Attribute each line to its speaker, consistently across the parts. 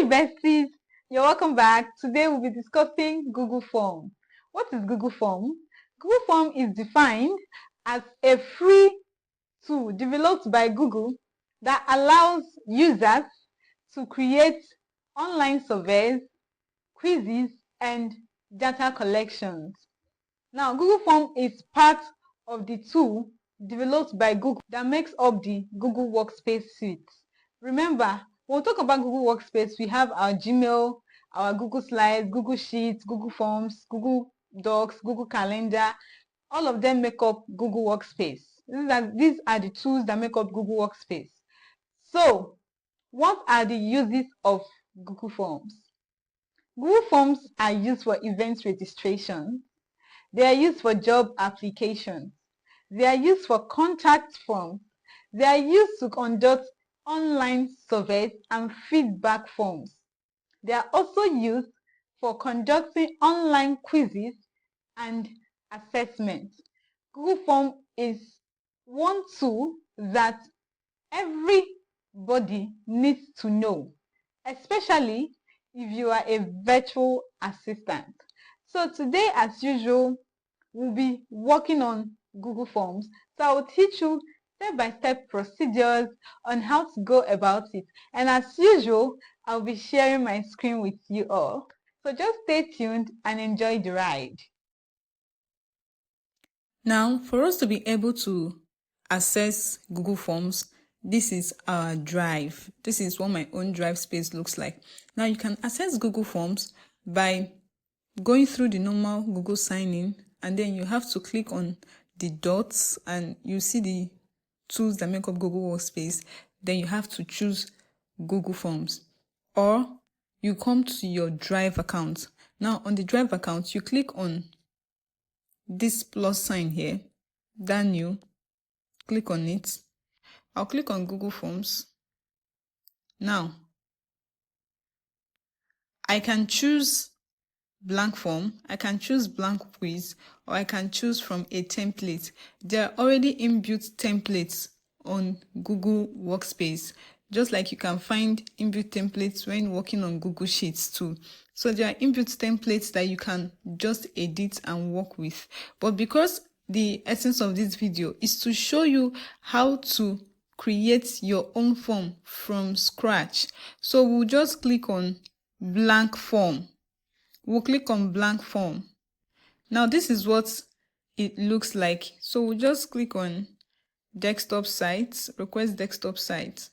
Speaker 1: besties, you're welcome back. Today we'll be discussing Google Form. What is Google Form? Google Form is defined as a free tool developed by Google that allows users to create online surveys, quizzes, and data collections. Now, Google Form is part of the tool developed by Google that makes up the Google Workspace suite. Remember, when we talk about Google Workspace, we have our Gmail, our Google Slides, Google Sheets, Google Forms, Google Docs, Google Calendar. All of them make up Google Workspace. These are the tools that make up Google Workspace. So, what are the uses of Google Forms? Google Forms are used for event registration. They are used for job applications. They are used for contact forms. They are used to conduct online surveys and feedback forms. They are also used for conducting online quizzes and assessments. Google Form is one tool that everybody needs to know, especially if you are a virtual assistant. So today, as usual, we'll be working on Google Forms. So I will teach you step-by-step procedures on how to go about it. And as usual, I'll be sharing my screen with you all. So just stay tuned and enjoy the ride.
Speaker 2: Now, for us to be able to access Google Forms, this is our drive. This is what my own drive space looks like. Now, you can access Google Forms by going through the normal Google sign-in, and then you have to click on the dots and you see the tools that make up Google Workspace. Then you have to choose Google Forms, or you come to your Drive account. Now, on the Drive account, you click on this plus sign here, that new, click on it. I'll click on Google Forms. Now, I can choose blank form, I can choose blank quiz, or I can choose from a template. There are already inbuilt templates on Google Workspace, just like you can find inbuilt templates when working on Google Sheets too. So there are inbuilt templates that you can just edit and work with. But because the essence of this video is to show you how to create your own form from scratch, so we'll just click on blank form. We'll click on blank form. Now this is what it looks like. So we'll just click on desktop sites, request desktop site.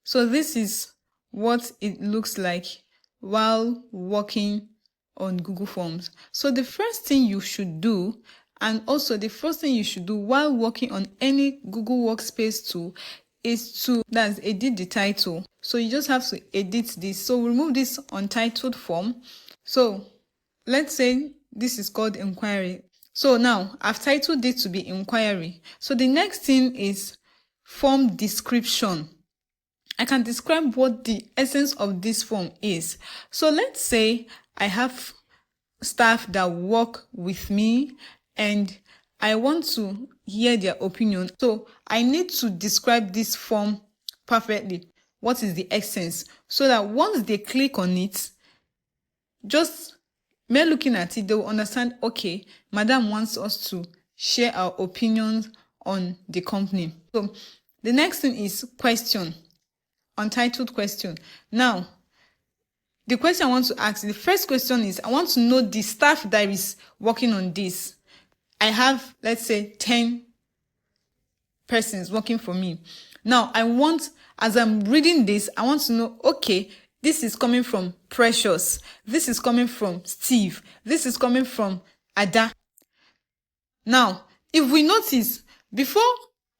Speaker 2: So this is what it looks like while working on Google Forms. So the first thing you should do, and also the first thing you should do while working on any Google Workspace tool, is to edit the title. So you just have to edit this. So remove this untitled form. So let's say this is called inquiry. So now I've titled it to be inquiry. So the next thing is form description. I can describe what the essence of this form is. So let's say I have staff that work with me and I want to hear their opinion. So I need to describe this form perfectly. What is the essence? So that once they click on it, just mere looking at it, they will understand, okay, Madam wants us to share our opinions on the company. So the next thing is question, untitled question. Now, the question I want to ask, the first question is, I want to know the staff that is working on this. I have, let's say, 10 persons working for me. Now, as I'm reading this, I want to know, okay, this is coming from Precious. This is coming from Steve. This is coming from Ada. Now, if we notice, before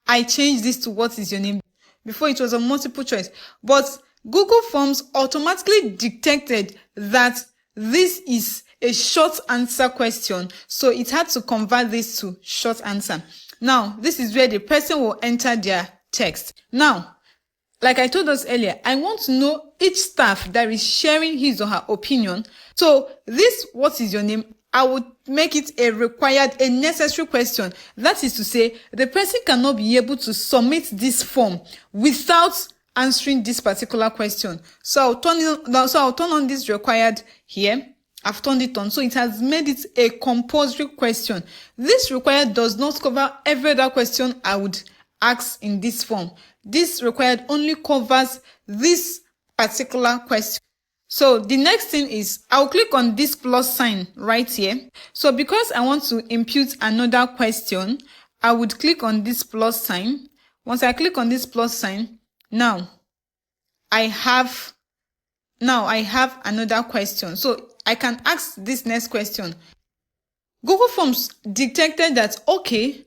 Speaker 2: I change this to what is your name, before it was a multiple choice, but Google Forms automatically detected that this is a short answer question. So it had to convert this to short answer. Now, this is where the person will enter their text. Now, like I told us earlier, I want to know each staff that is sharing his or her opinion. So this, what is your name? I would make it a necessary question. That is to say, the person cannot be able to submit this form without answering this particular question. So I'll turn on this required here. I've turned it on. So it has made it a compulsory question. This required does not cover every other question I would ask in this form. This required only covers this particular question. So the next thing is I'll click on this plus sign right here. So because I want to impute another question, I would click on this plus sign. Once I click on this plus sign, now I have another question. So I can ask this next question. Google Forms detected that, okay,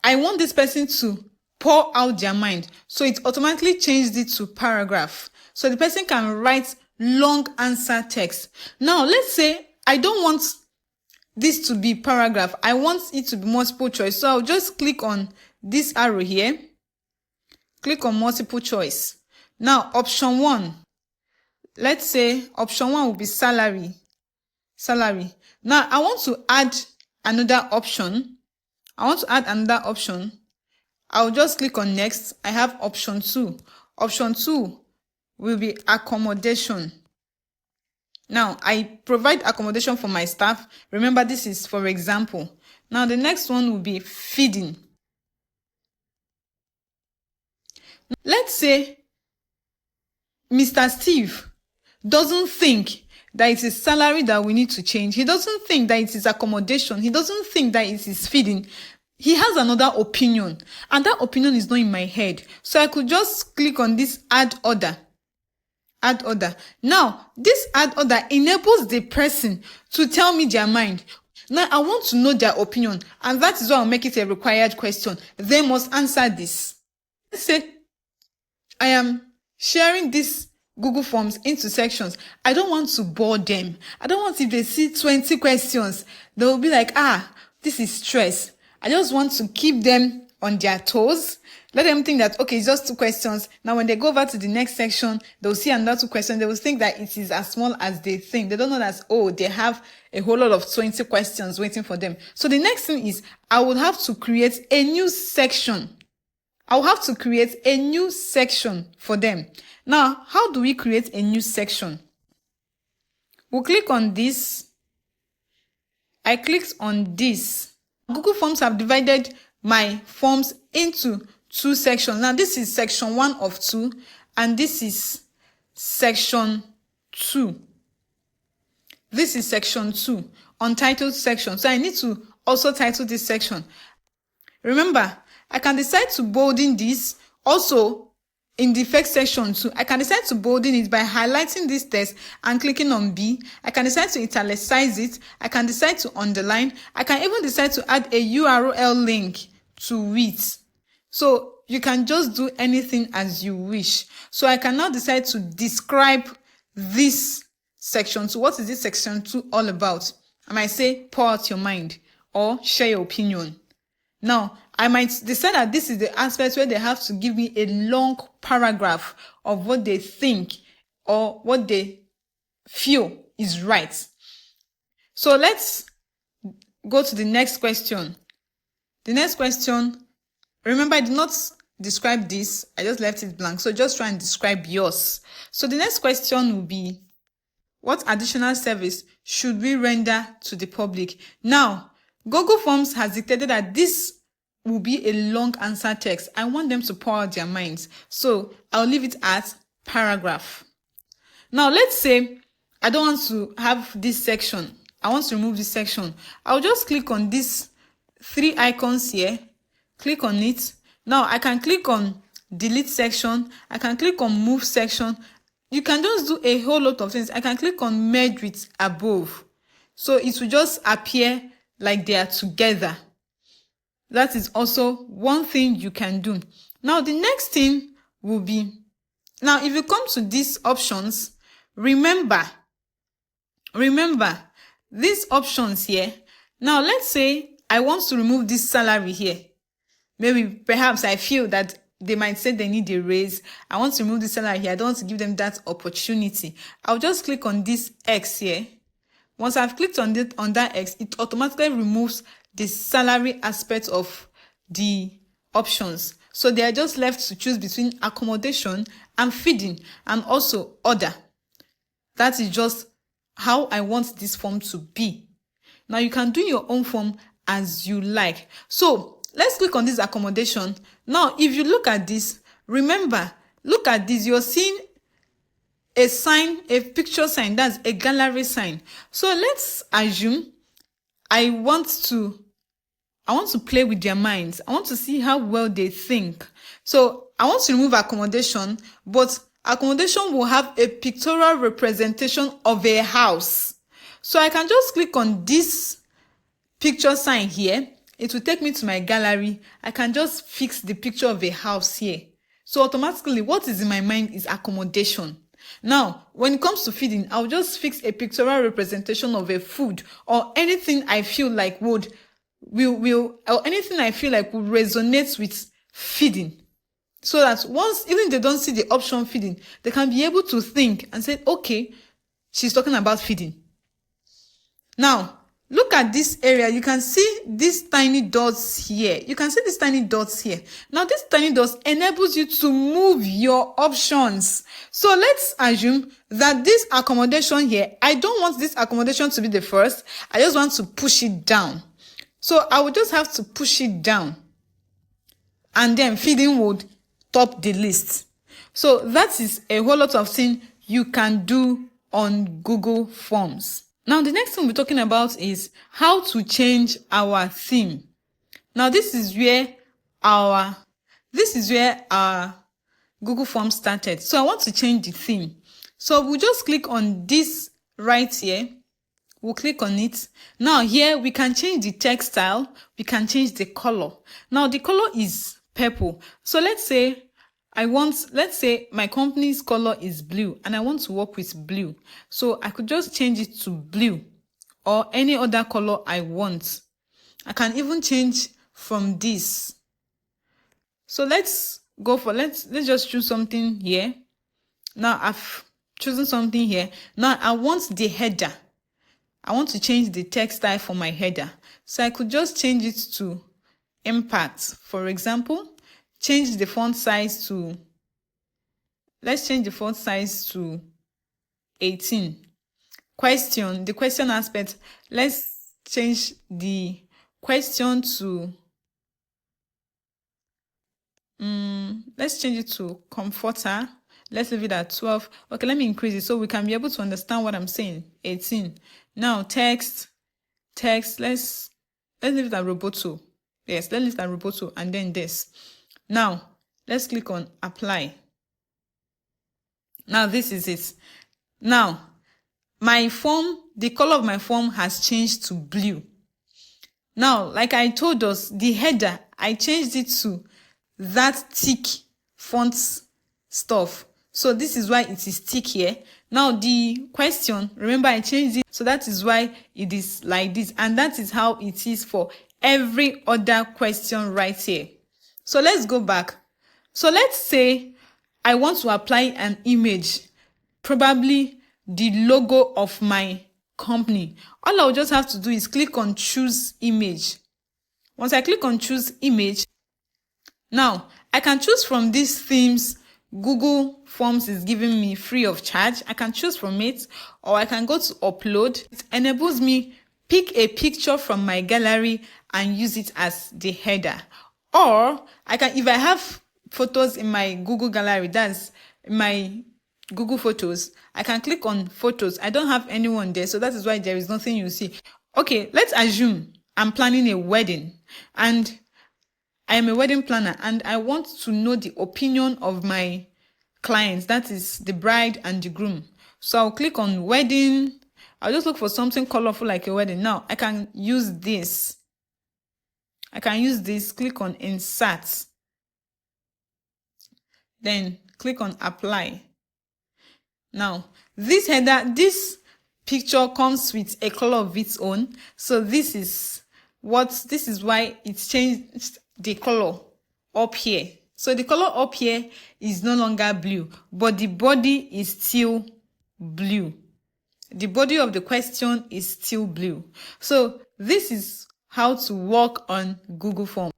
Speaker 2: I want this person to pour out their mind. So it automatically changed it to paragraph. So the person can write long answer text. Now, let's say I don't want this to be paragraph. I want it to be multiple choice. So I'll just click on this arrow here. Click on multiple choice. Now, option 1. Let's say option 1 will be salary. Now, I want to add another option. I'll just click on next. I have option 2. Option 2 will be accommodation. Now, I provide accommodation for my staff. Remember, this is for example. Now, the next one will be feeding. Let's say Mr. Steve doesn't think that it is salary that we need to change. He doesn't think that it is accommodation. He doesn't think that it is feeding. He has another opinion, and that opinion is not in my head. So I could just click on this add order. Now, this add order enables the person to tell me their mind. Now, I want to know their opinion, and that is why I'll make it a required question. They must answer this. Let's say I am sharing this Google Forms into sections. I don't want to bore them. I don't want, if they see 20 questions, they will be like, this is stress. I just want to keep them on their toes. Let them think that, okay, it's just 2 questions. Now, when they go over to the next section, they'll see another 2 questions. They will think that it is as small as they think. They don't know that, they have a whole lot of 20 questions waiting for them. So the next thing is I will have to create a new section. For them. Now, how do we create a new section? We'll click on this. I clicked on this. Google Forms have divided my forms into 2 sections. Now, this is section 1 of 2, and this is section 2. This is section 2, untitled section. So I need to also title this section. Remember, I can decide to bolden this. Also, in the first section too, I can decide to bolden it by highlighting this text and clicking on B. I can decide to italicize it. I can decide to underline. I can even decide to add a URL link to it. So you can just do anything as you wish. So I can now decide to describe this section 2. What is this section 2 all about? I might say, pour out your mind or share your opinion. Now, I might decide that this is the aspect where they have to give me a long paragraph of what they think or what they feel is right. So let's go to the next question. The next question, remember, I did not describe this. I just left it blank. So just try and describe yours. So the next question will be, what additional service should we render to the public? Now, Google Forms has dictated that this will be a long answer text. I want them to pour out their minds. So I'll leave it at paragraph. Now, let's say I don't want to have this section. I want to remove this section. I'll just click on these 3 icons here. Click on it. Now, I can click on delete section. I can click on move section. You can just do a whole lot of things. I can click on merge with above. So it will just appear like they are together. That is also one thing you can do. Now, the next thing will be, now if you come to these options, remember these options here. Now, let's say I want to remove this salary here. Perhaps I feel that they might say they need a raise. I want to remove the salary here. I don't want to give them that opportunity. I'll just click on this X here. Once I've clicked on that X, it automatically removes the salary aspect of the options. So they are just left to choose between accommodation and feeding and also order. That is just how I want this form to be. Now you can do your own form as you like. So let's click on this accommodation. Now, if you look at this, remember, look at this, you're seeing a sign, a picture sign, that's a gallery sign. So let's assume I want to play with their minds. I want to see how well they think. So I want to remove accommodation, but accommodation will have a pictorial representation of a house. So I can just click on this picture sign here. It will take me to my gallery. I can just fix the picture of a house here. So automatically what is in my mind is accommodation. Now, when it comes to feeding, I'll just fix a pictorial representation of a food or anything I feel like will resonate with feeding. So that once, even if they don't see the option feeding, they can be able to think and say, okay, she's talking about feeding. Now, look at this area. You can see these tiny dots here. Now, this tiny dots enables you to move your options. So let's assume that this accommodation here, I don't want this accommodation to be the first. I just want to push it down. So I would just have to push it down. And then feeding would top the list. So that is a whole lot of things you can do on Google Forms. Now, the next thing we're talking about is how to change our theme. Now, this is where our Google Forms started. So I want to change the theme. So we'll just click on this right here. We'll click on it. Now here we can change the text style. We can change the color. Now the color is purple. So let's say my company's color is blue and I want to work with blue. So I could just change it to blue or any other color I want. I can even change from this. So let's just choose something here. Now I've chosen something here. Now I want the header. I want to change the text style for my header. So I could just change it to impact. For example, change the font size to, let's change the font size to 18. The question aspect, let's change the question to, let's change it to comforter. Let's leave it at 12. Okay, let me increase it so we can be able to understand what I'm saying. 18. Now text, let's leave it at Roboto. Yes, let's leave it at Roboto and then this. Now, let's click on apply. Now, this is it. Now, my form, the color of my form has changed to blue. Now, like I told us, the header, I changed it to that thick font stuff. So this is why it is thick here. Now the question, remember I changed it. So that is why it is like this. And that is how it is for every other question right here. So let's go back. So let's say I want to apply an image, probably the logo of my company. All I will just have to do is click on choose image. Once I click on choose image, now I can choose from these themes Google Forms is giving me free of charge. I can choose from it, or I can go to upload. It enables me pick a picture from my gallery and use it as the header. Or I can, if I have photos in my Google Gallery, that's my Google Photos, I can click on photos. I don't have anyone there, so that is why there is nothing you see. Okay, let's assume I'm planning a wedding and I am a wedding planner and I want to know the opinion of my clients, that is the bride and the groom. So I'll click on wedding. I'll just look for something colorful like a wedding. Now I can use this. Click on insert. Then click on apply. Now this header, this picture comes with a color of its own. So this is why it's changed the color up here. So the color up here is no longer blue, but the body is still blue. The body of the question is still blue. So this is how to work on Google Forms.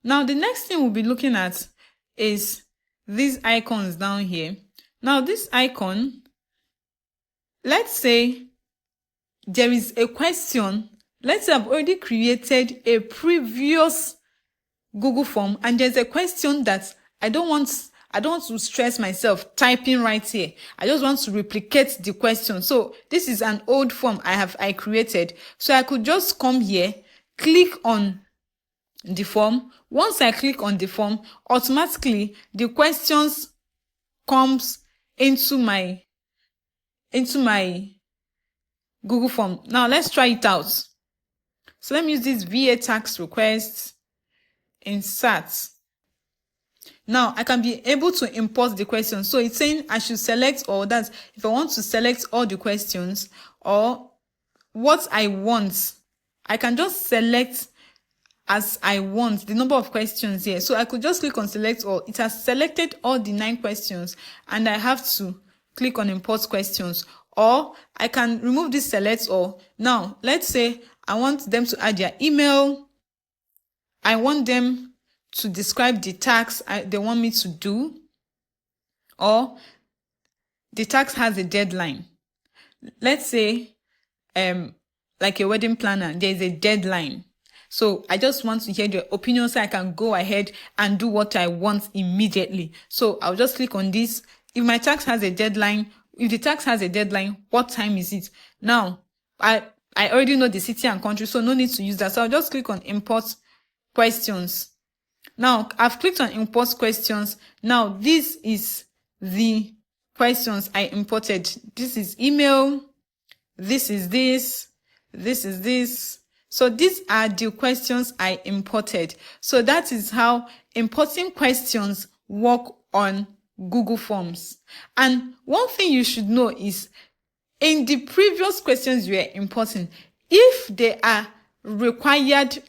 Speaker 2: Now, the next thing we'll be looking at is these icons down here. Now, this icon, let's say there is a question. Let's say I've already created a previous Google form and there's a question that I don't want to stress myself typing right here. I just want to replicate the question. So this is an old form I created. So I could just come here, click on the form. Once I click on the form, automatically the questions comes into my Google form. Now let's try it out. So let me use this VA tax request, insert. Now I can be able to import the question. So it's saying I should select all that. If I want to select all the questions or what I want, I can just select as I want the number of questions here. So I could just click on select all. It has selected all the 9 questions and I have to click on import questions, or I can remove this select all. Now let's say I want them to add their email. I want them to describe the tax they want me to do, or the tax has a deadline. Let's say like a wedding planner, there is a deadline. So I just want to hear their opinion so I can go ahead and do what I want immediately. So I'll just click on this. If my tax has a deadline, if the tax has a deadline, what time is it? Now, I already know the city and country, so no need to use that. So I'll just click on import questions. Now, I've clicked on import questions. Now, this is the questions I imported. This is email. This is this. This is this. So these are the questions I imported. So that is how importing questions work on Google Forms. And one thing you should know is in the previous questions you are importing, if they are required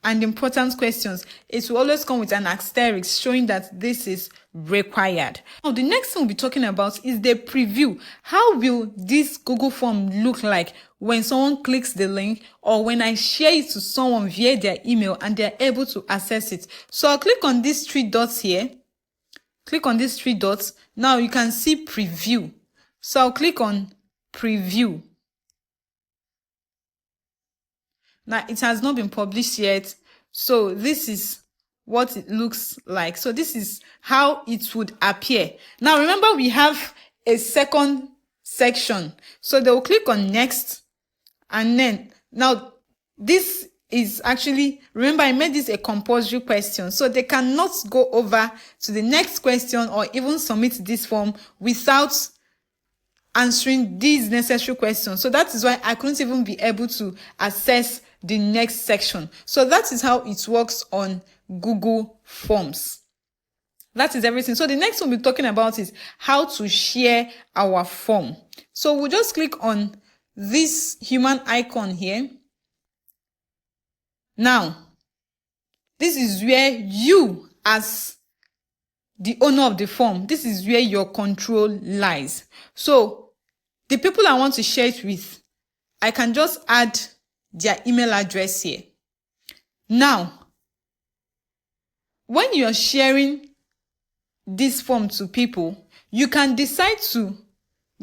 Speaker 2: and important questions, it will always come with an asterisk showing that this is required. Now, the next thing we'll be talking about is the preview. How will this Google form look like when someone clicks the link or when I share it to someone via their email and they're able to access it? So I'll click on these 3 dots here. Click on these 3 dots. Now you can see preview. So I'll click on preview. Now it has not been published yet. So this is what it looks like. So this is how it would appear. Now remember, we have a second section. So they will click on next. And then now this is actually, remember I made this a compulsory question. So they cannot go over to the next question or even submit this form without answering these necessary questions. So that is why I couldn't even be able to access the next section. So that is how it works on Google Forms. That is everything. So the next one we're talking about is how to share our form. So we'll just click on this human icon here. Now, this is where you, as the owner of the form, this is where your control lies. So the people I want to share it with, I can just add their email address here. Now, when you're sharing this form to people, you can decide to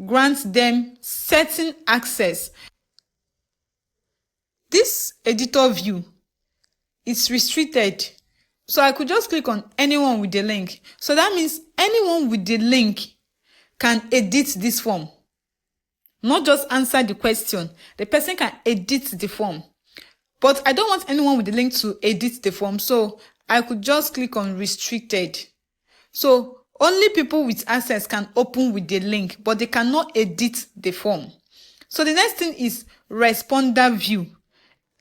Speaker 2: grant them certain access. This editor view is restricted. So I could just click on anyone with the link. So that means anyone with the link can edit this form. Not just answer the question. The person can edit the form. But I don't want anyone with the link to edit the form. So I could just click on restricted. So only people with access can open with the link, but they cannot edit the form. So the next thing is responder view.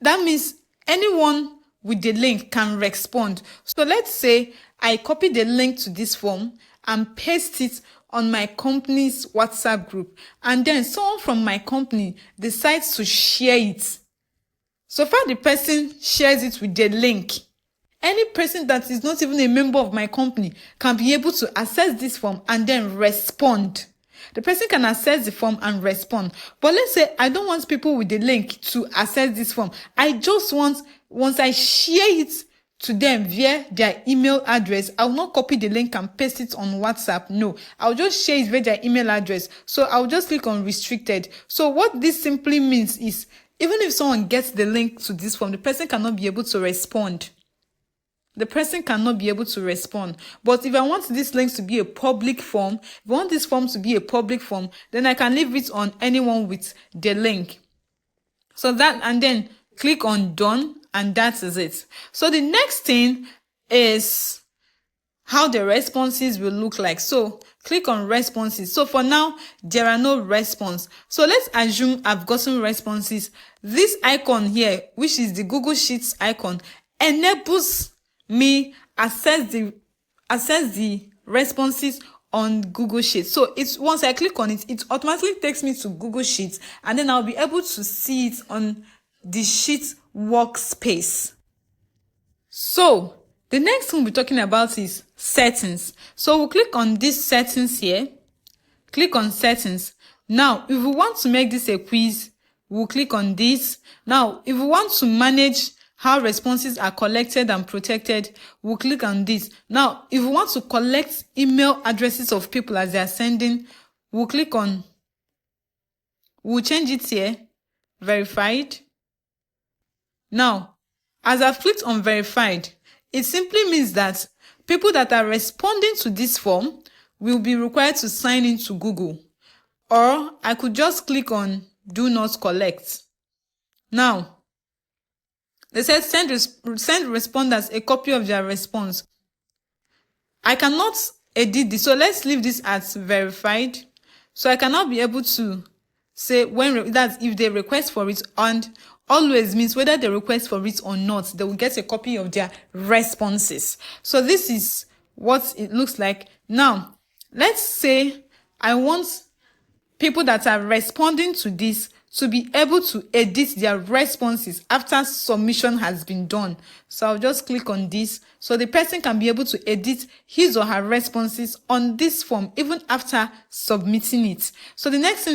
Speaker 2: That means anyone with the link can respond. So let's say I copy the link to this form and paste it on my company's WhatsApp group, and then someone from my company decides to share it. So far the person shares it with the link. Any person that is not even a member of my company can be able to access this form and then respond. The person can access the form and respond. But let's say I don't want people with the link to access this form. I just want, once I share it to them via their email address. I will not copy the link and paste it on WhatsApp. No, I'll just share it via their email address. So I'll just click on restricted. So what this simply means is, even if someone gets the link to this form, the person cannot be able to respond. The person cannot be able to respond. But if I want this link to be a public form, if I want this form to be a public form, then I can leave it on anyone with the link. So that, and then click on done, and that is it. So the next thing is how the responses will look like. So click on responses. So for now, there are no response. So let's assume I've gotten responses. This icon here, which is the Google Sheets icon, enables me access the responses on Google Sheets. So it's, once I click on it, it automatically takes me to Google Sheets, and then I'll be able to see it on the Sheets workspace. So the next thing we're talking about is settings. So we'll click on this settings here. Click on settings. Now, if we want to make this a quiz, we'll click on this. Now, if we want to manage how responses are collected and protected, we'll click on this. Now, if we want to collect email addresses of people as they are sending, we'll click on, we'll change it here, verified. Now, as I've clicked on verified, it simply means that people that are responding to this form will be required to sign into Google. Or I could just click on do not collect. Now, they said send responders a copy of their response. I cannot edit this, so let's leave this as verified. So I cannot be able to say when that's if they request for it, and always means whether they request for it or not, they will get a copy of their responses. So this is what it looks like. Now, let's say I want people that are responding to this to be able to edit their responses after submission has been done. So I'll just click on this, so the person can be able to edit his or her responses on this form even after submitting it. So the next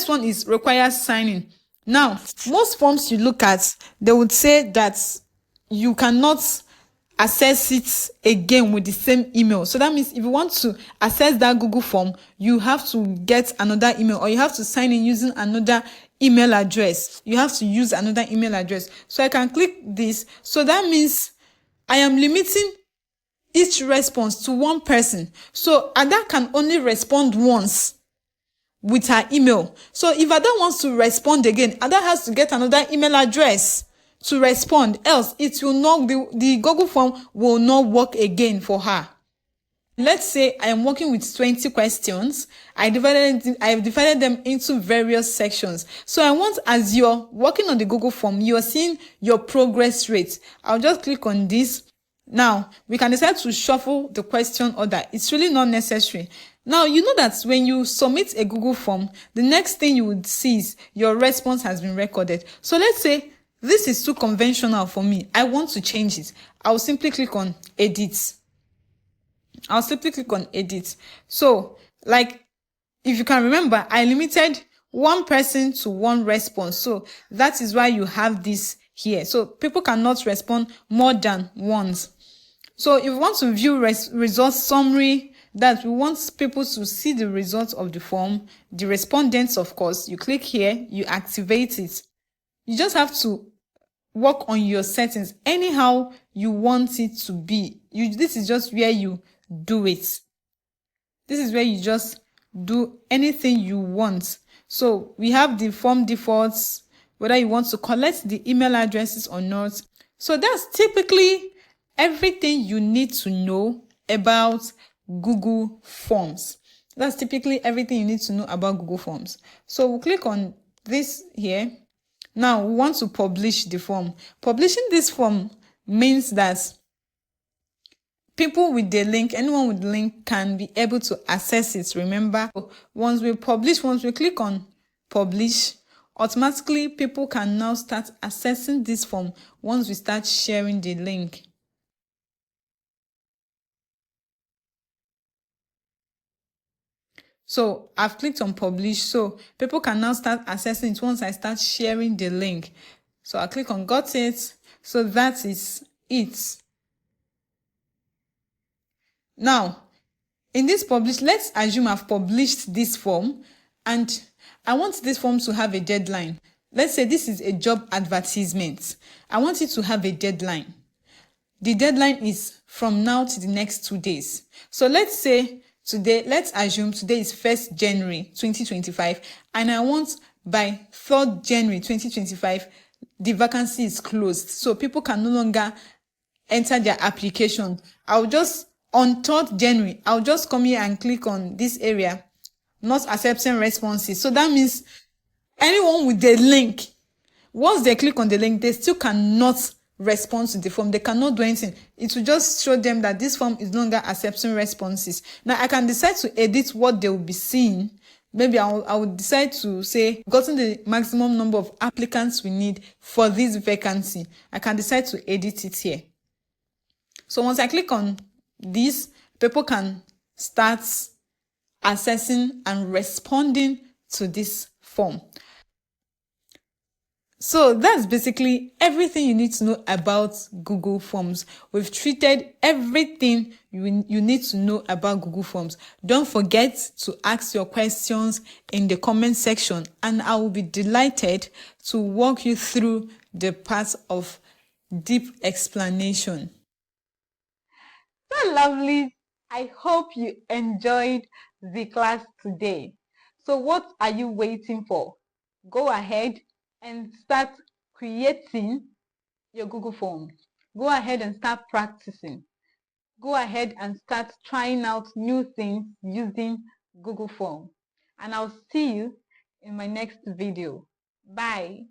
Speaker 2: one is requires signing. Now, most forms you look at, they would say that you cannot access it again with the same email. So that means if you want to access that Google form, you have to get another email, or you have to sign in using another email address. You have to use another email address. So I can click this. So that means I am limiting each response to one person. So Ada can only respond once with her email. So if Ada wants to respond again, Ada has to get another email address to respond, else it will not, the Google form will not work again for her. Let's say I am working with 20 questions. I've divided them into various sections. So I want, as you're working on the Google form, you're seeing your progress rate. I'll just click on this. Now, we can decide to shuffle the question order. It's really not necessary. Now, you know that when you submit a Google form, the next thing you would see is your response has been recorded. So let's say this is too conventional for me. I want to change it. I'll simply click on edit. So, like, if you can remember, I limited one person to one response. So that is why you have this here. So people cannot respond more than once. So if you want to view results summary, that we want people to see the results of the form, the respondents, of course, you click here, you activate it. You just have to work on your settings anyhow you want it to be. This is just where you do it. This is where you just do anything you want. So we have the form defaults, whether you want to collect the email addresses or not. So that's typically everything you need to know about Google Forms. That's typically everything you need to know about Google Forms. So we'll click on this here. Now we want to publish the form. Publishing this form means that people with the link, anyone with the link can be able to access it. Remember, once we click on publish, automatically people can now start accessing this form once we start sharing the link. So I've clicked on publish, so people can now start accessing it once I start sharing the link. So I click on got it. So that is it. Now, in this publish, let's assume I've published this form and I want this form to have a deadline. Let's say this is a job advertisement. I want it to have a deadline. The deadline is from now to the next 2 days. So let's say today, let's assume today is 1st January 2025 and I want by 3rd January 2025 the vacancy is closed. So people can no longer enter their application. I'll just, on 3rd January, I'll just come here and click on this area, not accepting responses. So that means anyone with the link, once they click on the link, they still cannot respond to the form. They cannot do anything. It will just show them that this form is no longer accepting responses. Now I can decide to edit what they will be seeing. Maybe I will decide to say, gotten the maximum number of applicants we need for this vacancy. I can decide to edit it here. So once I click on this, people can start assessing and responding to this form. So that's basically everything you need to know about Google Forms. We've treated everything you need to know about Google Forms. Don't forget to ask your questions in the comment section and I will be delighted to walk you through the part of deep explanation.
Speaker 1: So lovely. I hope you enjoyed the class today. So what are you waiting for? Go ahead and start creating your Google form. Go ahead and start practicing. Go ahead and start trying out new things using Google Form. And I'll see you in my next video. Bye.